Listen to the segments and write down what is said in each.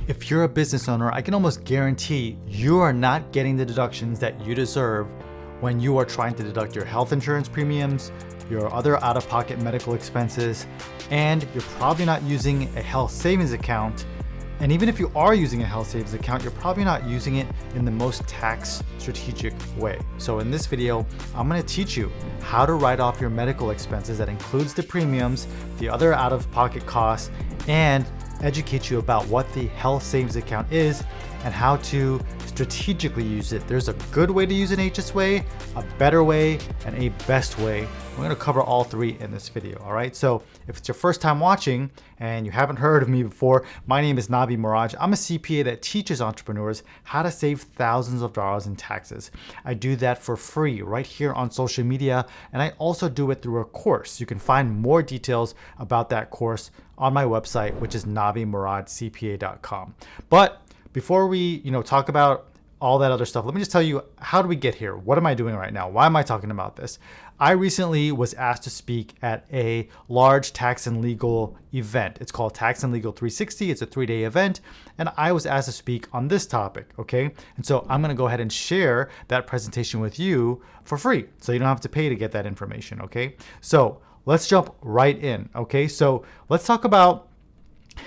If you're a business owner, I can almost guarantee you are not getting the deductions that you deserve when you are trying to deduct your health insurance premiums, your other out-of-pocket medical expenses, and you're probably not using a health savings account. And even if you are using a health savings account, you're probably not using it in the most tax strategic way. So in this video, I'm going to teach you how to write off your medical expenses. That includes the premiums, the other out-of-pocket costs, and educate you about what the health savings account is and how to strategically use it. There's a good way to use an HSA, a better way, and a best way. We're going to cover all three in this video. All right. So if it's your first time watching and you haven't heard of me before, my name is Navi Maraj. I'm a CPA that teaches entrepreneurs how to save thousands of dollars in taxes. I do that for free right here on social media, and I also do it through a course. You can find more details about that course on my website, which is navimarajcpa.com. But before we, talk about all that other stuff, let me just tell you, how do we get here? What am I doing right now? Why am I talking about this? I recently was asked to speak at a large tax and legal event. It's called Tax and Legal 360. It's a 3-day event, and I was asked to speak on this topic, okay? And so I'm gonna go ahead and share that presentation with you for free, so you don't have to pay to get that information, okay? So let's jump right in, okay? So let's talk about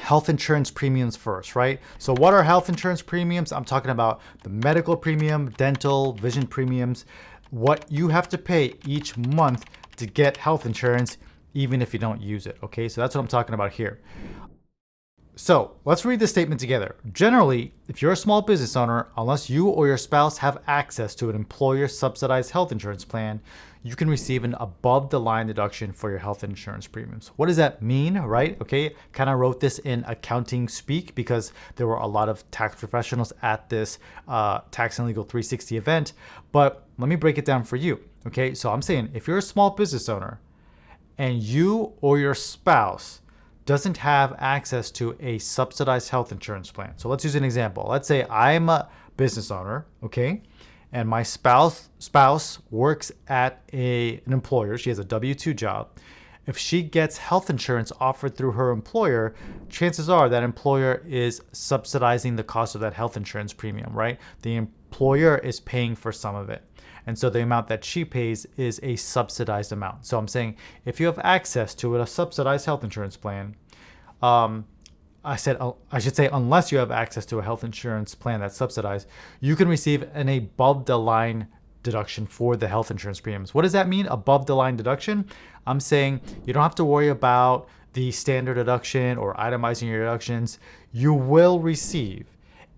health insurance premiums first, right? So what are health insurance premiums? I'm talking about the medical premium, dental, vision premiums, what you have to pay each month to get health insurance, even if you don't use it, okay? So that's what I'm talking about here. So let's read this statement together. Generally, if you're a small business owner, unless you or your spouse have access to an employer subsidized health insurance plan, you can receive an above the line deduction for your health insurance premiums. What does that mean, right? Okay, kind of wrote this in accounting speak because there were a lot of tax professionals at this Tax and Legal 360 event, but let me break it down for you, okay? So I'm saying if you're a small business owner and you or your spouse doesn't have access to a subsidized health insurance plan. So let's use an example. Let's say I'm a business owner, okay? And my spouse works at an employer. She has a W-2 job. If she gets health insurance offered through her employer, chances are that employer is subsidizing the cost of that health insurance premium, right? The employer is paying for some of it. And so the amount that she pays is a subsidized amount. So I'm saying if you have access to a subsidized health insurance plan, I should say unless you have access to a health insurance plan that's subsidized, you can receive an above the line deduction for the health insurance premiums. What does that mean, above the line deduction? I'm saying you don't have to worry about the standard deduction or itemizing your deductions. You will receive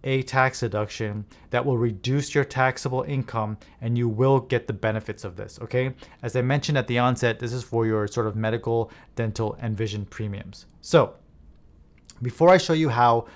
a tax deduction that will reduce your taxable income, and you will get the benefits of this, okay? As I mentioned at the onset, this is for your sort of medical, dental, and vision premiums. So before I show you how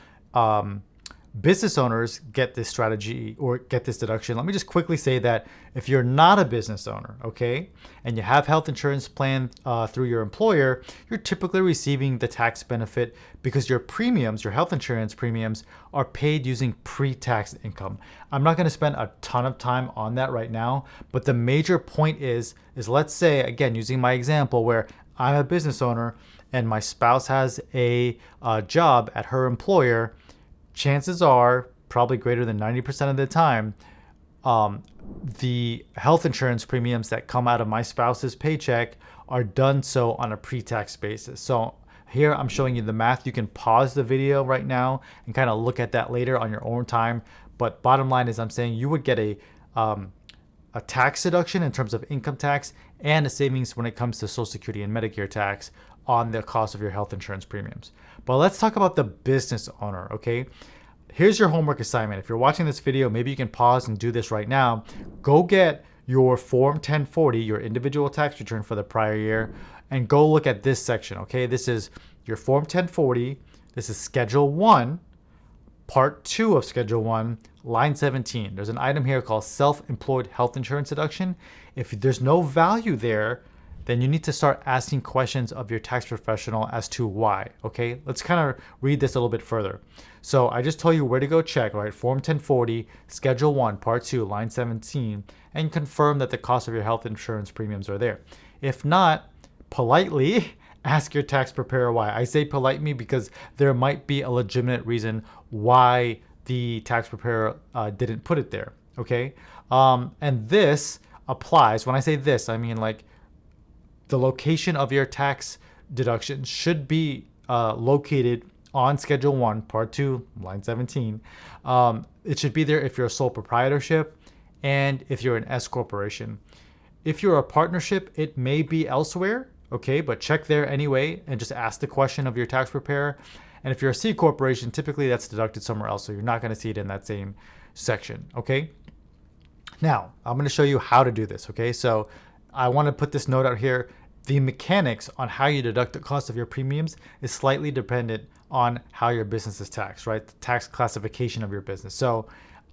business owners get this strategy or get this deduction, let me just quickly say that if you're not a business owner, okay, and you have health insurance plan through your employer, you're typically receiving the tax benefit because your premiums, your health insurance premiums, are paid using pre-tax income. I'm not going to spend a ton of time on that right now, but the major point is let's say, again, using my example where I'm a business owner and my spouse has a job at her employer, chances are, probably greater than 90% of the time, the health insurance premiums that come out of my spouse's paycheck are done so on a pre-tax basis. So here I'm showing you the math. You can pause the video right now and kind of look at that later on your own time. But bottom line is I'm saying you would get a tax deduction in terms of income tax and a savings when it comes to Social Security and Medicare tax on the cost of your health insurance premiums. But let's talk about the business owner, okay? Here's your homework assignment. If you're watching this video, maybe you can pause and do this right now. Go get your Form 1040, your individual tax return for the prior year, and go look at this section, okay? This is your Form 1040. This is Schedule 1, Part 2 of Schedule 1, line 17. There's an item here called self-employed health insurance deduction. If there's no value there, then you need to start asking questions of your tax professional as to why, okay? Let's kind of read this a little bit further. So I just told you where to go check, right? Form 1040, Schedule 1, Part 2, line 17, and confirm that the cost of your health insurance premiums are there. If not, politely ask your tax preparer why. I say politely because there might be a legitimate reason why the tax preparer didn't put it there, okay? And this applies, when I say this, I mean like the location of your tax deduction should be located on Schedule 1, Part 2, line 17. It should be there if you're a sole proprietorship and if you're an S corporation. If you're a partnership, it may be elsewhere, okay, but check there anyway and just ask the question of your tax preparer. And if you're a C corporation, typically that's deducted somewhere else, so you're not going to see it in that same section, okay? Now, I'm going to show you how to do this, okay? So I want to put this note out here. The mechanics on how you deduct the cost of your premiums is slightly dependent on how your business is taxed, right? The tax classification of your business. So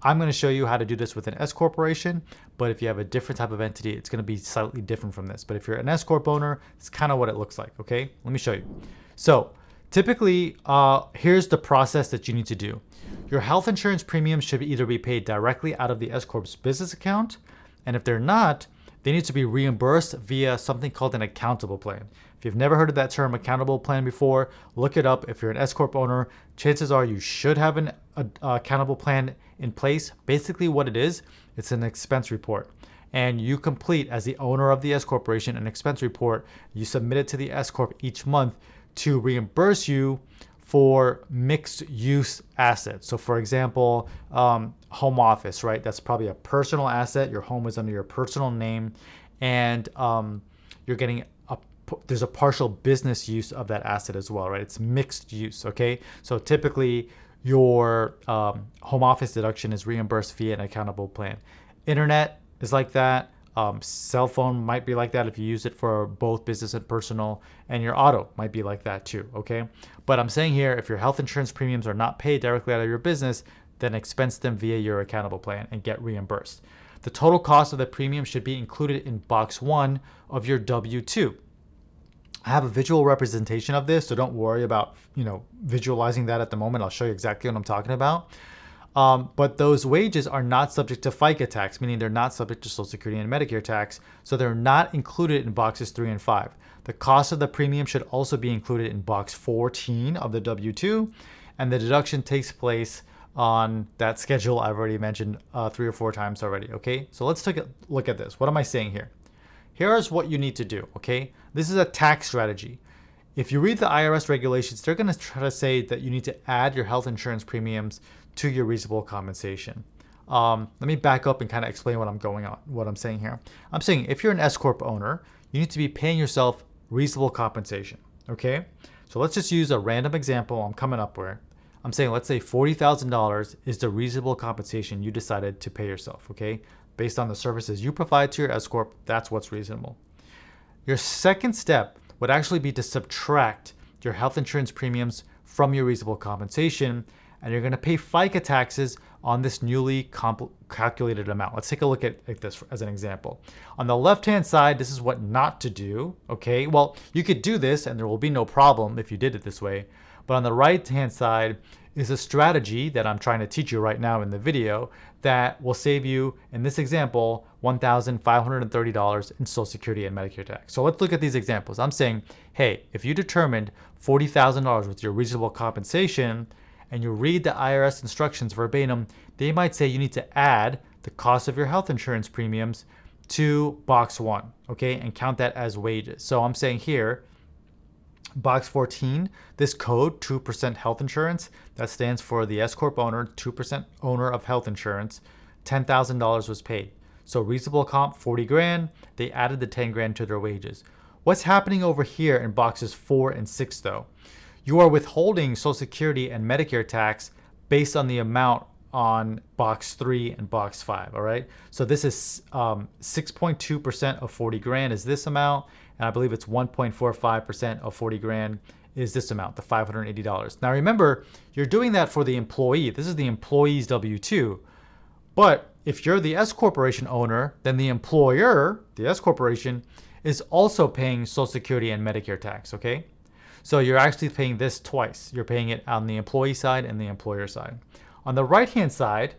I'm going to show you how to do this with an S corporation, but if you have a different type of entity, it's going to be slightly different from this. But if you're an S Corp owner, it's kind of what it looks like, okay? Let me show you. So typically, here's the process that you need to do. Your health insurance premiums should either be paid directly out of the S Corp's business account, and if they're not, they need to be reimbursed via something called an accountable plan. If you've never heard of that term accountable plan before, look it up. If you're an S Corp owner, chances are you should have an accountable plan in place. Basically what it is, it's an expense report. And you complete, as the owner of the S Corporation, an expense report. You submit it to the S Corp each month to reimburse you for mixed use assets. So for example, home office, right? That's probably a personal asset. Your home is under your personal name, and you're getting there's a partial business use of that asset as well, right? It's mixed use, okay? So typically your home office deduction is reimbursed via an accountable plan. Internet is like that. Cell phone might be like that if you use it for both business and personal, and your auto might be like that too, okay? But I'm saying here, if your health insurance premiums are not paid directly out of your business, then expense them via your accountable plan and get reimbursed. The total cost of the premium should be included in box 1 of your W-2. I have a visual representation of this, so don't worry about, visualizing that at the moment. I'll show you exactly what I'm talking about. But those wages are not subject to FICA tax, meaning they're not subject to Social Security and Medicare tax, so they're not included in boxes 3 and 5. The cost of the premium should also be included in box 14 of the W-2, and the deduction takes place on that schedule I've already mentioned 3 or 4 times already, okay? So let's take a look at this. What am I saying here? Here's what you need to do, okay? This is a tax strategy. If you read the IRS regulations, they're going to try to say that you need to add your health insurance premiums to your reasonable compensation. Let me back up and kind of explain what I'm saying here. I'm saying if you're an S Corp owner, you need to be paying yourself reasonable compensation, okay? So let's just use a random example I'm coming up with. I'm saying, let's say $40,000 is the reasonable compensation you decided to pay yourself, okay? Based on the services you provide to your S Corp, that's what's reasonable. Your second step would actually be to subtract your health insurance premiums from your reasonable compensation, and you're going to pay FICA taxes on this newly calculated amount. Let's take a look at this as an example. On the left-hand side, this is what not to do, okay? Well, you could do this and there will be no problem if you did it this way. But on the right-hand side is a strategy that I'm trying to teach you right now in the video that will save you, in this example, $1,530 in Social Security and Medicare tax. So let's look at these examples. I'm saying, hey, if you determined $40,000 with your reasonable compensation and you read the IRS instructions verbatim, they might say you need to add the cost of your health insurance premiums to box 1, okay, and count that as wages. So I'm saying here, box 14, this code, 2% health insurance, that stands for the S Corp owner, 2% owner of health insurance, $10,000 was paid. So reasonable comp, 40 grand, they added the 10 grand to their wages. What's happening over here in boxes 4 and 6 though? You are withholding Social Security and Medicare tax based on the amount on box 3 and box 5, all right? So this is 6.2% of 40 grand is this amount, and I believe it's 1.45% of 40 grand is this amount, the $580. Now remember, you're doing that for the employee. This is the employee's W-2. But if you're the S Corporation owner, then the employer, the S Corporation, is also paying Social Security and Medicare tax, okay? So you're actually paying this twice. You're paying it on the employee side and the employer side. On the right-hand side,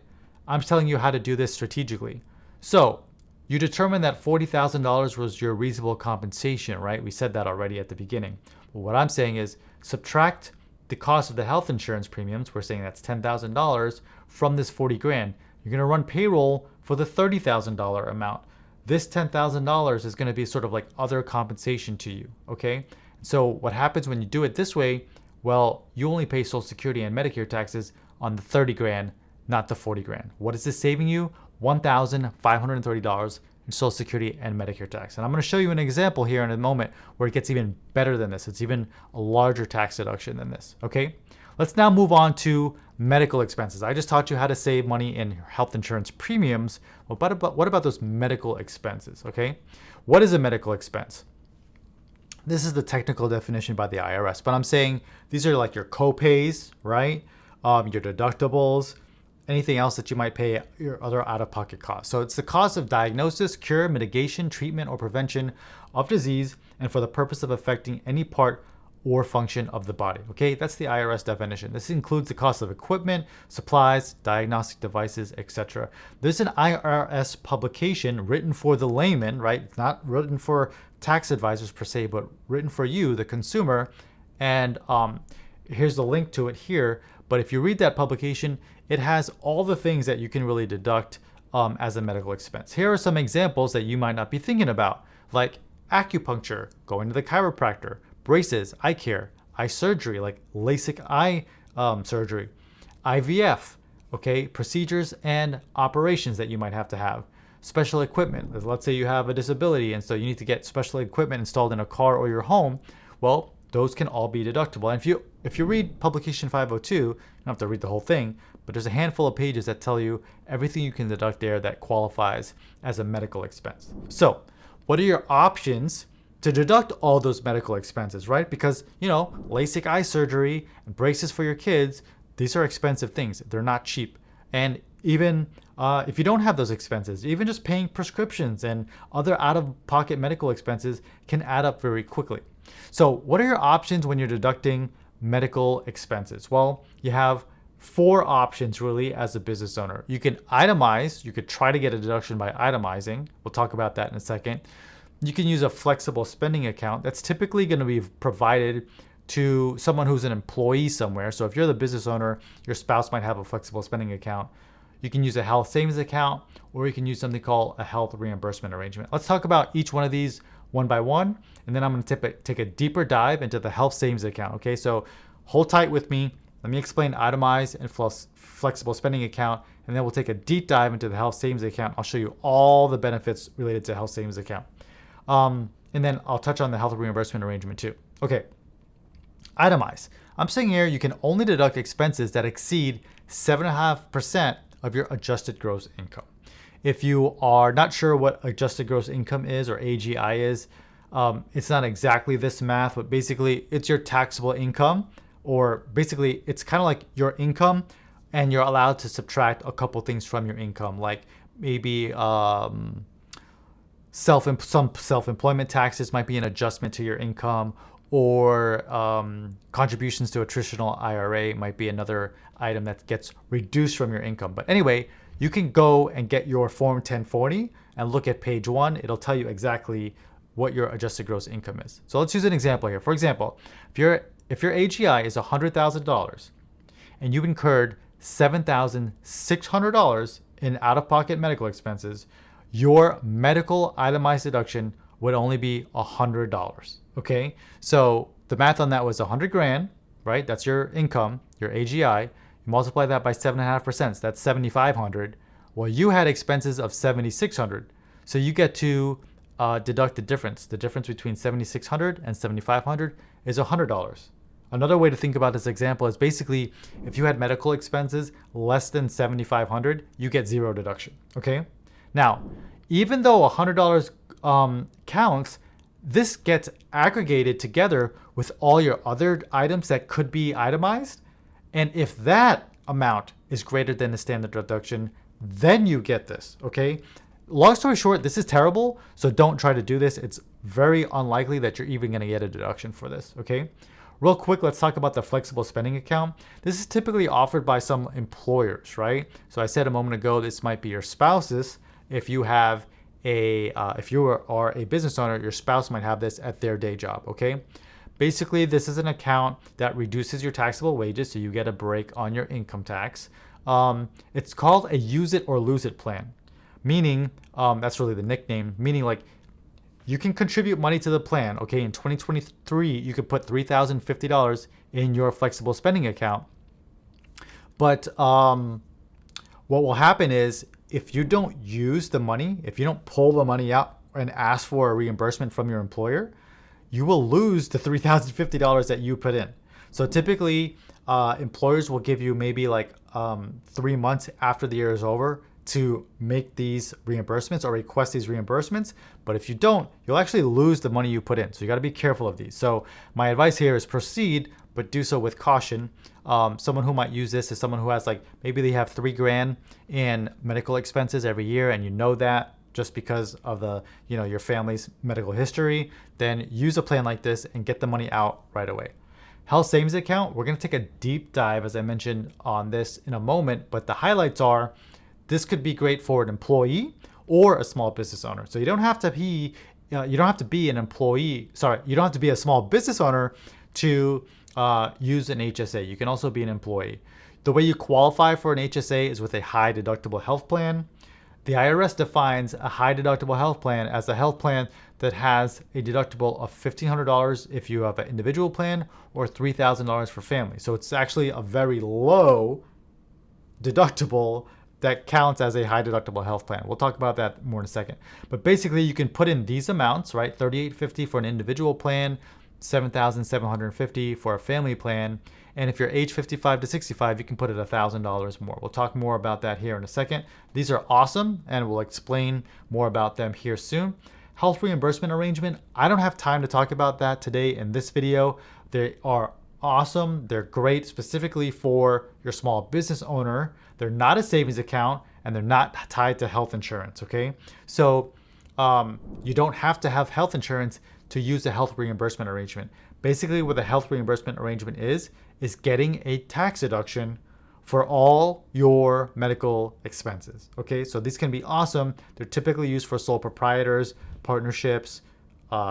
I'm telling you how to do this strategically. So you determined that $40,000 was your reasonable compensation, right? We said that already at the beginning. What I'm saying is subtract the cost of the health insurance premiums. We're saying that's $10,000 from this 40 grand. You're going to run payroll for the $30,000 amount. This $10,000 is going to be sort of like other compensation to you. Okay. So what happens when you do it this way? Well, you only pay Social Security and Medicare taxes on the 30 grand, not the 40 grand. What is this saving you? $1,530 in Social Security and Medicare tax. And I'm going to show you an example here in a moment where it gets even better than this. It's even a larger tax deduction than this. Okay. Let's now move on to medical expenses. I just taught you how to save money in health insurance premiums. Well, but what about those medical expenses? Okay. What is a medical expense? This is the technical definition by the IRS, but I'm saying these are like your co-pays, right? Your deductibles, anything else that you might pay, your other out-of-pocket costs. So it's the cost of diagnosis, cure, mitigation, treatment, or prevention of disease, and for the purpose of affecting any part or function of the body. Okay, that's the IRS definition. This includes the cost of equipment, supplies, diagnostic devices, etc. There's an IRS publication written for the layman, right? It's not written for tax advisors per se, but written for you, the consumer. And here's the link to it here. But if you read that publication, it has all the things that you can really deduct as a medical expense. Here are some examples that you might not be thinking about, like acupuncture, going to the chiropractor, braces, eye care, eye surgery, like LASIK eye surgery, IVF, okay, procedures and operations that you might have to have, special equipment. Let's say you have a disability and so you need to get special equipment installed in a car or your home. Well, those can all be deductible. And if you read publication 502, you don't have to read the whole thing, but there's a handful of pages that tell you everything you can deduct there that qualifies as a medical expense. So what are your options to deduct all those medical expenses, right? Because, LASIK eye surgery and braces for your kids, these are expensive things. They're not cheap. And even if you don't have those expenses, even just paying prescriptions and other out-of-pocket medical expenses can add up very quickly. So what are your options when you're deducting medical expenses? Well, you have 4 options really as a business owner. You can itemize. You could try to get a deduction by itemizing. We'll talk about that in a second. You can use a flexible spending account. That's typically going to be provided to someone who's an employee somewhere. So if you're the business owner, your spouse might have a flexible spending account. You can use a health savings account, or you can use something called a health reimbursement arrangement. Let's talk about each one of these one by one, and then I'm going to take a deeper dive into the health savings account. Okay, so hold tight with me. Let me explain itemized and flexible spending account, and then we'll take a deep dive into the health savings account. I'll show you all the benefits related to health savings account. And then I'll touch on the health reimbursement arrangement too. Okay, itemize. I'm saying here you can only deduct expenses that exceed 7.5% of your adjusted gross income. If you are not sure what adjusted gross income is or AGI is, it's not exactly this math, but basically it's your taxable income, or basically it's kind of like your income, and you're allowed to subtract a couple things from your income, like maybe some self-employment taxes might be an adjustment to your income, or contributions to a traditional IRA might be another item that gets reduced from your income. But anyway, you can go and get your Form 1040 and look at page 1. It'll tell you exactly what your adjusted gross income is. So let's use an example here. For example, if your AGI is $100,000 and you've incurred $7,600 in out-of-pocket medical expenses, your medical itemized deduction would only be $100. Okay, so the math on that was 100 grand, right? That's your income, your AGI. You multiply that by 7.5%, so that's 7,500. Well, you had expenses of 7,600, so you get to deduct the difference. The difference between 7,600 and 7,500 is $100. Another way to think about this example is basically if you had medical expenses less than 7,500, you get 0 deduction. Okay. Now, even though $100 counts, this gets aggregated together with all your other items that could be itemized. And if that amount is greater than the standard deduction, then you get this, okay? Long story short, this is terrible, so don't try to do this. It's very unlikely that you're even gonna get a deduction for this, okay? Real quick, let's talk about the flexible spending account. This is typically offered by some employers, right? So I said a moment ago, this might be your spouse's. If you have if you are a business owner, your spouse might have this at their day job, okay? Basically, this is an account that reduces your taxable wages, so you get a break on your income tax. It's called a use it or lose it plan, meaning that's really the nickname, meaning like you can contribute money to the plan. Okay, in 2023, you could put $3,050 in your flexible spending account. But what will happen is if you don't use the money, if you don't pull the money out and ask for a reimbursement from your employer, you will lose the $3,050 that you put in. So typically, employers will give you maybe like 3 months after the year is over to make these reimbursements or request these reimbursements. But if you don't, you'll actually lose the money you put in. So you got to be careful of these. So my advice here is proceed, but do so with caution. Someone who might use this is someone who has like, maybe they have $3,000 in medical expenses every year, and you know that just because of the, your family's medical history, then use a plan like this and get the money out right away. Health savings account, we're going to take a deep dive, as I mentioned, on this in a moment, but the highlights are this could be great for an employee or a small business owner. So you don't have to be an employee. Sorry, you don't have to be a small business owner to use an HSA. You can also be an employee. The way you qualify for an HSA is with a high deductible health plan. The IRS defines a high deductible health plan as a health plan that has a deductible of $1,500 if you have an individual plan or $3,000 for family. So it's actually a very low deductible that counts as a high deductible health plan. We'll talk about that more in a second. But basically you can put in these amounts, right? $3,850 for an individual plan, $7,750 for a family plan. And if you're age 55 to 65, you can put it $1,000 more. We'll talk more about that here in a second. These are awesome, and we'll explain more about them here soon. Health reimbursement arrangement, I don't have time to talk about that today in this video. They are awesome. They're great specifically for your small business owner. They're not a savings account, and they're not tied to health insurance, okay? So you don't have to have health insurance to use a health reimbursement arrangement. Basically, what a health reimbursement arrangement is getting a tax deduction for all your medical expenses. Okay, so these can be awesome. They're typically used for sole proprietors, partnerships,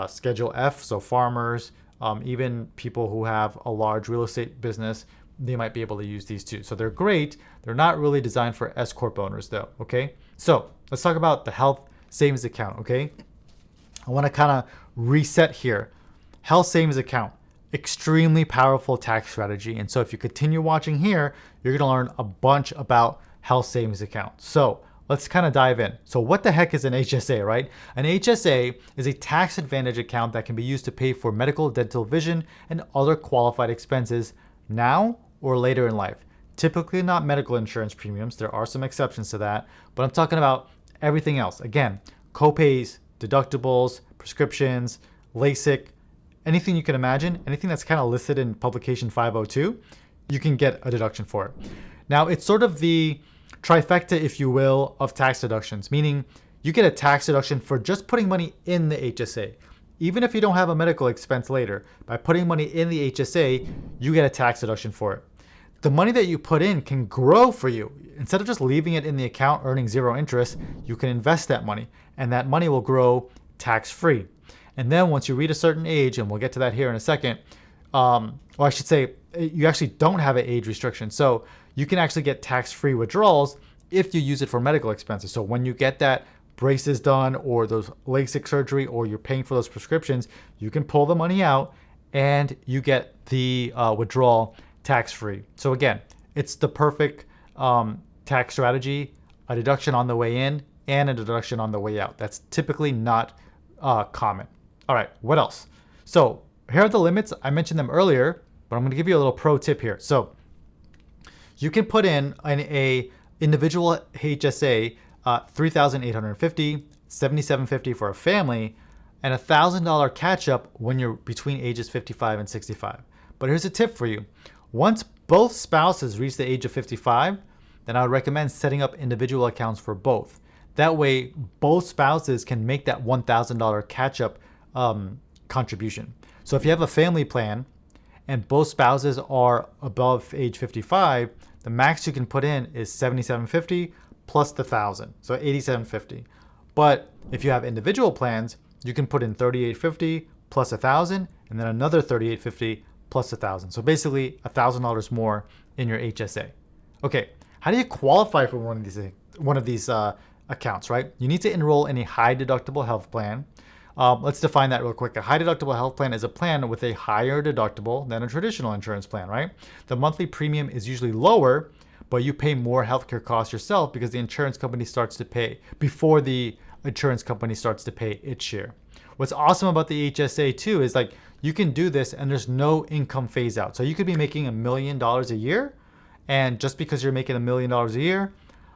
Schedule F, so farmers, even people who have a large real estate business, they might be able to use these too. So they're great. They're not really designed for S Corp owners though, okay? So let's talk about the health savings account, okay? I wanna kind of reset here. Health savings account, extremely powerful tax strategy. And so if you continue watching here, you're gonna learn a bunch about health savings account. So let's kind of dive in. So what the heck is an HSA, right? An HSA is a tax advantage account that can be used to pay for medical, dental, vision, and other qualified expenses now or later in life. Typically not medical insurance premiums. There are some exceptions to that, but I'm talking about everything else. Again, copays, deductibles, prescriptions, LASIK, anything you can imagine, anything that's kind of listed in publication 502, you can get a deduction for it. Now, it's sort of the trifecta, if you will, of tax deductions, meaning you get a tax deduction for just putting money in the HSA. Even if you don't have a medical expense later, by putting money in the HSA, you get a tax deduction for it. The money that you put in can grow for you. Instead of just leaving it in the account earning zero interest, you can invest that money, and that money will grow tax-free. And then once you reach a certain age, and we'll get to that here in a second, or I should say, you actually don't have an age restriction. So you can actually get tax-free withdrawals if you use it for medical expenses. So when you get that braces done or those LASIK surgery or you're paying for those prescriptions, you can pull the money out and you get the withdrawal tax-free. So again, it's the perfect tax strategy, a deduction on the way in and a deduction on the way out. That's typically not common. All right, what else? So here are the limits. I mentioned them earlier, but I'm going to give you a little pro tip here. So you can put in a individual HSA, $3,850, $7,750 for a family, and $1,000 catch up when you're between ages 55 and 65. But here's a tip for you. Once both spouses reach the age of 55, then I would recommend setting up individual accounts for both. That way, both spouses can make that $1,000 catch up contribution. So if you have a family plan and both spouses are above age 55, the max you can put in is $7,750 plus the $1,000, so $8,750. But if you have individual plans, you can put in $3,850 plus $1,000, and then another $3,850 plus $1,000. So basically $1,000 more in your HSA. Okay, how do you qualify for one of these accounts, right? You need to enroll in a high deductible health plan. Let's define that real quick. A high deductible health plan is a plan with a higher deductible than a traditional insurance plan, right? The monthly premium is usually lower, but you pay more healthcare costs yourself because the insurance company starts to pay before the insurance company starts to pay its share. What's awesome about the HSA too is like you can do this and there's no income phase out. So you could be making $1 million a year, and just because you're making $1 million a year,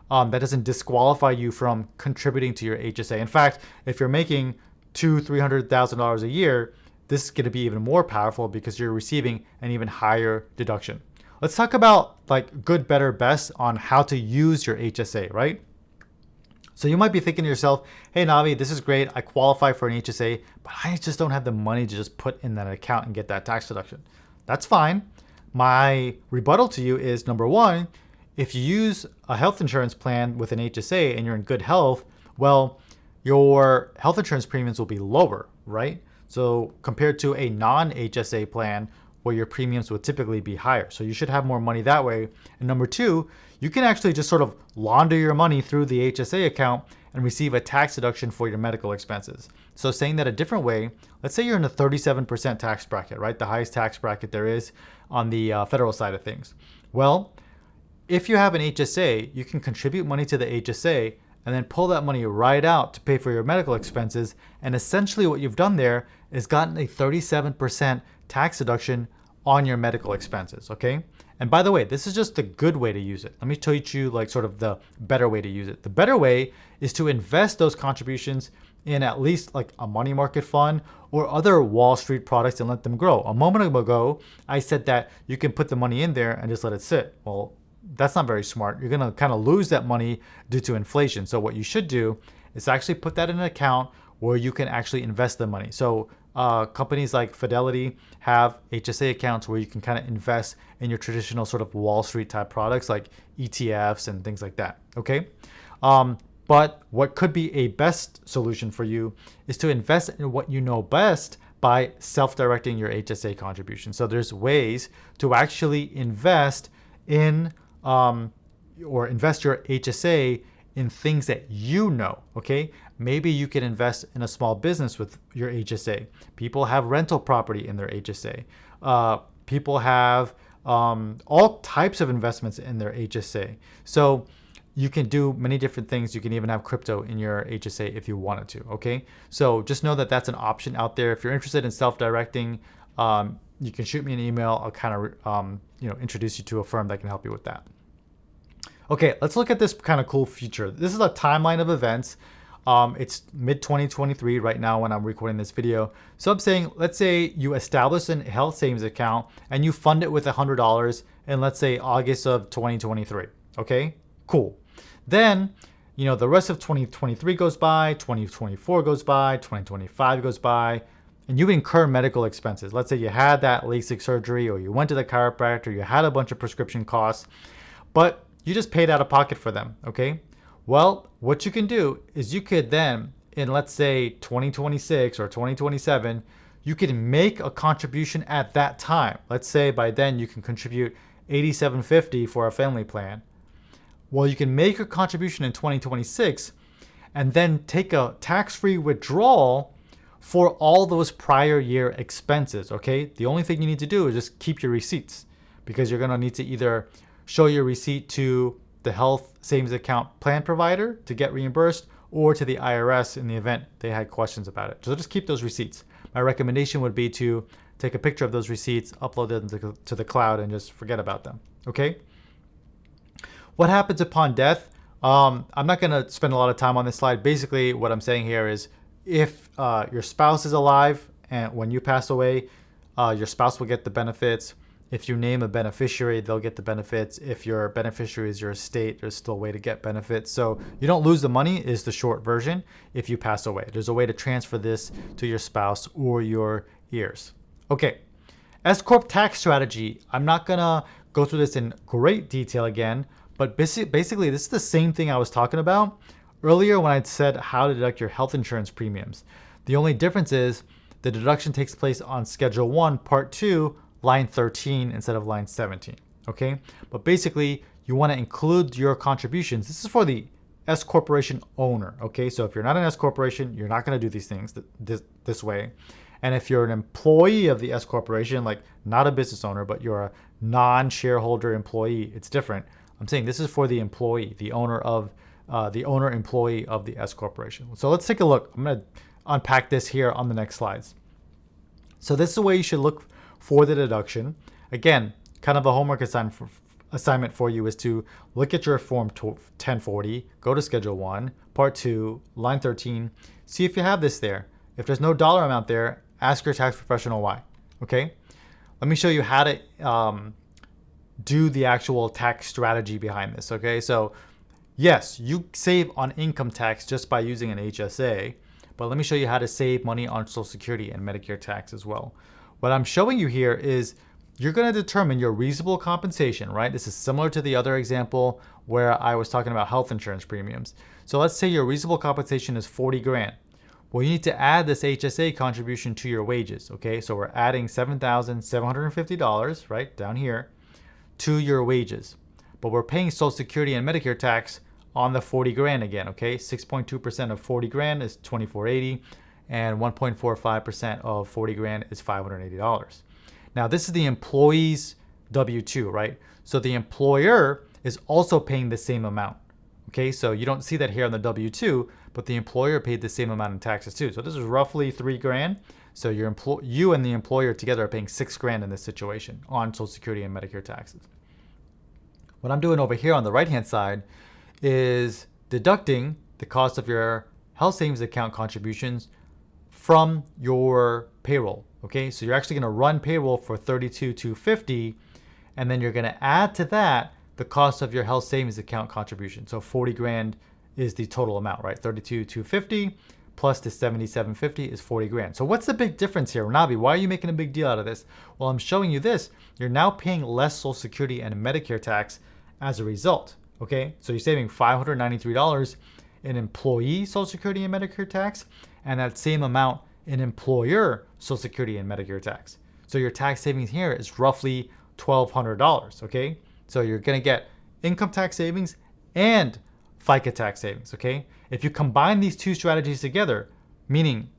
that doesn't disqualify you from contributing to your HSA. In fact, if you're making $200,000-$300,000 a year, this is going to be even more powerful because you're receiving an even higher deduction. Let's talk about like good, better, best on how to use your HSA, right? So you might be thinking to yourself, hey Navi, this is great. I qualify for an HSA, but I just don't have the money to just put in that account and get that tax deduction. That's fine. My rebuttal to you is, number one, if you use a health insurance plan with an HSA and you're in good health, well, your health insurance premiums will be lower, right? So compared to a non-HSA plan where your premiums would typically be higher. So you should have more money that way. And number two, you can actually just sort of launder your money through the HSA account and receive a tax deduction for your medical expenses. So saying that a different way, let's say you're in a 37% tax bracket, right? The highest tax bracket there is on the federal side of things. Well, if you have an HSA, you can contribute money to the HSA and then pull that money right out to pay for your medical expenses. And essentially what you've done there is gotten a 37% tax deduction on your medical expenses, okay? And by the way, this is just the good way to use it. Let me teach you like sort of the better way to use it. The better way is to invest those contributions in at least like a money market fund or other Wall Street products and let them grow. A moment ago, I said that you can put the money in there and just let it sit. Well, that's not very smart. You're gonna kind of lose that money due to inflation. So what you should do is actually put that in an account where you can actually invest the money. So companies like Fidelity have HSA accounts where you can kind of invest in your traditional sort of Wall Street type products like ETFs and things like that, okay? But what could be a best solution for you is to invest in what you know best by self-directing your HSA contribution. So there's ways to actually invest in or invest your HSA in things that you know, okay? Maybe you can invest in a small business with your HSA. People have rental property in their HSA. People have all types of investments in their HSA. So you can do many different things. You can even have crypto in your HSA if you wanted to, okay? So just know that that's an option out there. If you're interested in self-directing, you can shoot me an email. I'll kind of introduce you to a firm that can help you with that. Okay, let's look at this kind of cool feature. This is a timeline of events. It's mid-2023 right now when I'm recording this video. So I'm saying, let's say you establish a health savings account and you fund it with $100 in, let's say, August of 2023. Okay, cool. Then, the rest of 2023 goes by, 2024 goes by, 2025 goes by, and you incur medical expenses. Let's say you had that LASIK surgery or you went to the chiropractor, you had a bunch of prescription costs, but you just paid out of pocket for them, okay? Well, what you can do is you could then, in let's say 2026 or 2027, you can make a contribution at that time. Let's say by then you can contribute $87.50 for a family plan. Well, you can make a contribution in 2026 and then take a tax-free withdrawal for all those prior year expenses, okay? The only thing you need to do is just keep your receipts because you're gonna need to either show your receipt to the health savings account plan provider to get reimbursed or to the IRS in the event they had questions about it. So just keep those receipts. My recommendation would be to take a picture of those receipts, upload them to the cloud, and just forget about them, okay? What happens upon death? I'm not gonna spend a lot of time on this slide. Basically, what I'm saying here is if your spouse is alive and when you pass away, your spouse will get the benefits. If you name a beneficiary, they'll get the benefits. If your beneficiary is your estate, there's still a way to get benefits. So you don't lose the money is the short version if you pass away. There's a way to transfer this to your spouse or your heirs. Okay, S Corp tax strategy. I'm not gonna go through this in great detail again, but basically this is the same thing I was talking about earlier when I said how to deduct your health insurance premiums. The only difference is the deduction takes place on Schedule 1, Part 2, line 13 instead of line 17, okay? But basically, you want to include your contributions. This is for the S Corporation owner, okay? So if you're not an S Corporation, you're not going to do these things this way. And if you're an employee of the S Corporation, like not a business owner, but you're a non-shareholder employee, it's different. I'm saying this is for the employee, the owner employee of the S Corporation. So let's take a look. I'm going to unpack this here on the next slides. So this is the way you should look for the deduction. Again, kind of a homework assignment for you is to look at your Form 1040, go to Schedule 1, Part 2, line 13, see if you have this there. If there's no dollar amount there, ask your tax professional why, okay? Let me show you how to do the actual tax strategy behind this, okay? So yes, you save on income tax just by using an HSA, but let me show you how to save money on Social Security and Medicare tax as well. What I'm showing you here is you're going to determine your reasonable compensation, right? This is similar to the other example where I was talking about health insurance premiums. So let's say your reasonable compensation is 40 grand. Well, you need to add this HSA contribution to your wages, okay? So we're adding $7,750, right, down here, to your wages. But we're paying Social Security and Medicare tax on the 40 grand again, okay? 6.2% of 40 grand is $2,480, and 1.45% of 40 grand is $580. Now, this is the employee's W-2, right? So the employer is also paying the same amount, okay? So you don't see that here on the W-2, but the employer paid the same amount in taxes too. So this is roughly 3 grand. So you and the employer together are paying 6 grand in this situation on Social Security and Medicare taxes. What I'm doing over here on the right-hand side is deducting the cost of your health savings account contributions from your payroll, okay? So you're actually gonna run payroll for $32,250, and then you're gonna add to that the cost of your health savings account contribution. So 40 grand is the total amount, right? 32,250 plus the 7750 is 40 grand. So what's the big difference here? Navi, why are you making a big deal out of this? Well, I'm showing you this. You're now paying less Social Security and Medicare tax as a result, okay? So you're saving $593 in employee Social Security and Medicare tax, and that same amount in employer Social Security and Medicare tax. So your tax savings here is roughly $1,200, okay? So you're gonna get income tax savings and FICA tax savings, okay? If you combine these two strategies together, meaning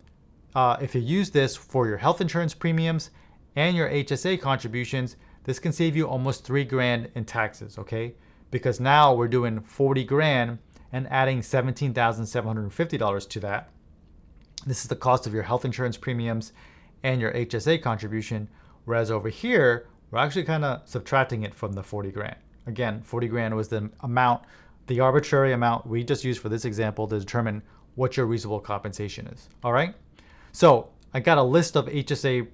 if you use this for your health insurance premiums and your HSA contributions, this can save you almost 3 grand in taxes, okay? Because now we're doing 40 grand and adding $17,750 to that. This is the cost of your health insurance premiums and your HSA contribution, whereas over here, we're actually kind of subtracting it from the 40 grand. Again, 40 grand was the amount, the arbitrary amount we just used for this example to determine what your reasonable compensation is, all right? So I got a list of HSA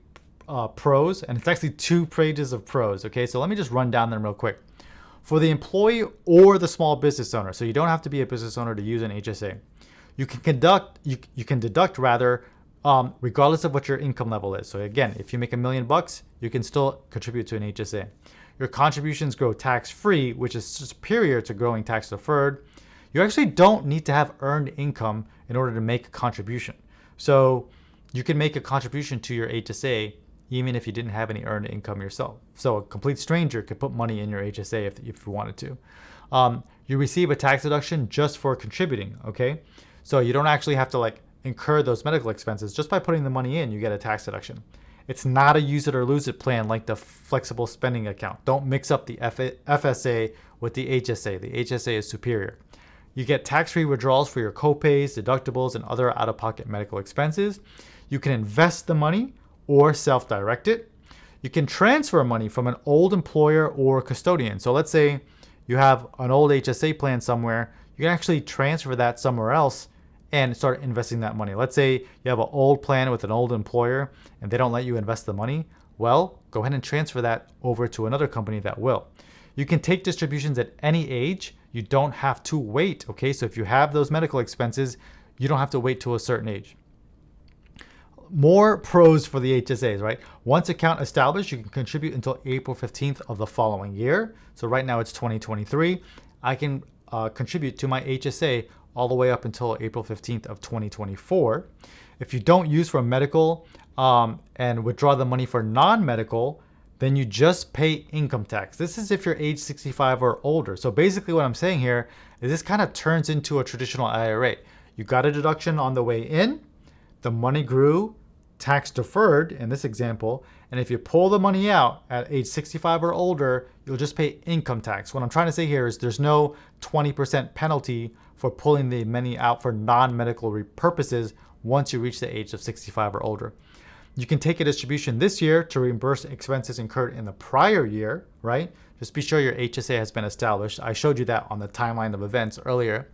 pros, and it's actually 2 pages of pros, okay? So let me just run down them real quick. For the employee or the small business owner, so you don't have to be a business owner to use an HSA. You can deduct rather, regardless of what your income level is. So again, if you make $1 million, you can still contribute to an HSA. Your contributions grow tax-free, which is superior to growing tax-deferred. You actually don't need to have earned income in order to make a contribution. So you can make a contribution to your HSA even if you didn't have any earned income yourself. So a complete stranger could put money in your HSA if you wanted to. You receive a tax deduction just for contributing, okay? So you don't actually have to incur those medical expenses. Just by putting the money in, you get a tax deduction. It's not a use it or lose it plan like the flexible spending account. Don't mix up the FSA with the HSA. The HSA is superior. You get tax-free withdrawals for your copays, deductibles, and other out-of-pocket medical expenses. You can invest the money or self-direct it. You can transfer money from an old employer or custodian. So let's say you have an old HSA plan somewhere. You can actually transfer that somewhere else and start investing that money. Let's say you have an old plan with an old employer and they don't let you invest the money. Well, go ahead and transfer that over to another company that will. You can take distributions at any age. You don't have to wait, okay? So if you have those medical expenses, you don't have to wait till a certain age. More pros for the HSAs, right? Once account established, you can contribute until April 15th of the following year. So right now it's 2023. I can contribute to my HSA all the way up until April 15th of 2024. If you don't use for medical and withdraw the money for non-medical, then you just pay income tax. This is if you're age 65 or older. So basically what I'm saying here is this kind of turns into a traditional IRA. You got a deduction on the way in, the money grew, tax deferred in this example, and if you pull the money out at age 65 or older, you'll just pay income tax. What I'm trying to say here is there's no 20% penalty for pulling the money out for non-medical purposes once you reach the age of 65 or older. You can take a distribution this year to reimburse expenses incurred in the prior year, right? Just be sure your HSA has been established. I showed you that on the timeline of events earlier.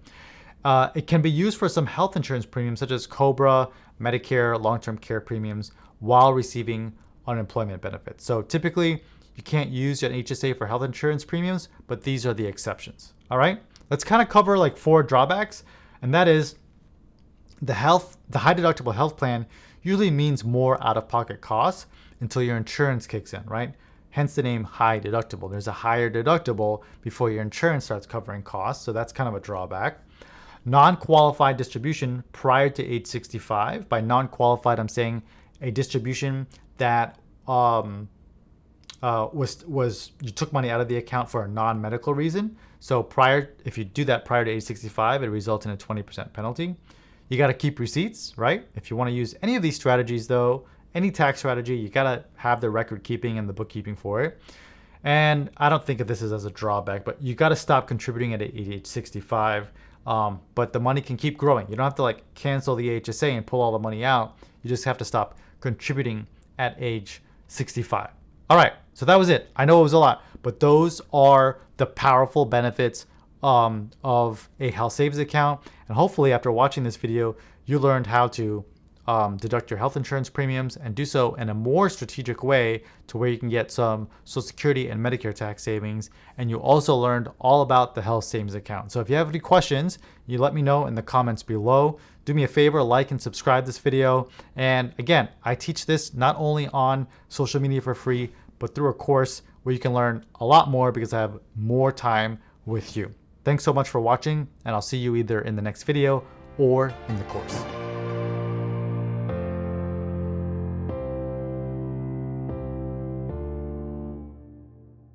It can be used for some health insurance premiums such as COBRA, Medicare, long-term care premiums while receiving unemployment benefits. So typically you can't use an HSA for health insurance premiums, but these are the exceptions. All right, let's kind of cover like 4 drawbacks, and that is the high deductible health plan usually means more out-of-pocket costs until your insurance kicks in, right? Hence the name high deductible. There's a higher deductible before your insurance starts covering costs, so that's kind of a drawback. Non-qualified distribution prior to age 65. By non-qualified, I'm saying a distribution that you took money out of the account for a non-medical reason. So if you do that prior to age 65, it results in a 20% penalty. You got to keep receipts, right? If you want to use any of these strategies though, any tax strategy, you got to have the record keeping and the bookkeeping for it. And I don't think of this as a drawback, but you got to stop contributing at age 65. But the money can keep growing. You don't have to like cancel the HSA and pull all the money out. You just have to stop contributing at age 65. All right, so that was it. I know it was a lot, but those are the powerful benefits of a health savings account. And hopefully after watching this video, you learned how to deduct your health insurance premiums and do so in a more strategic way to where you can get some Social Security and Medicare tax savings. And you also learned all about the health savings account. So if you have any questions, you let me know in the comments below. Do me a favor, like and subscribe this video. And again, I teach this not only on social media for free, but through a course where you can learn a lot more because I have more time with you. Thanks so much for watching, and I'll see you either in the next video or in the course.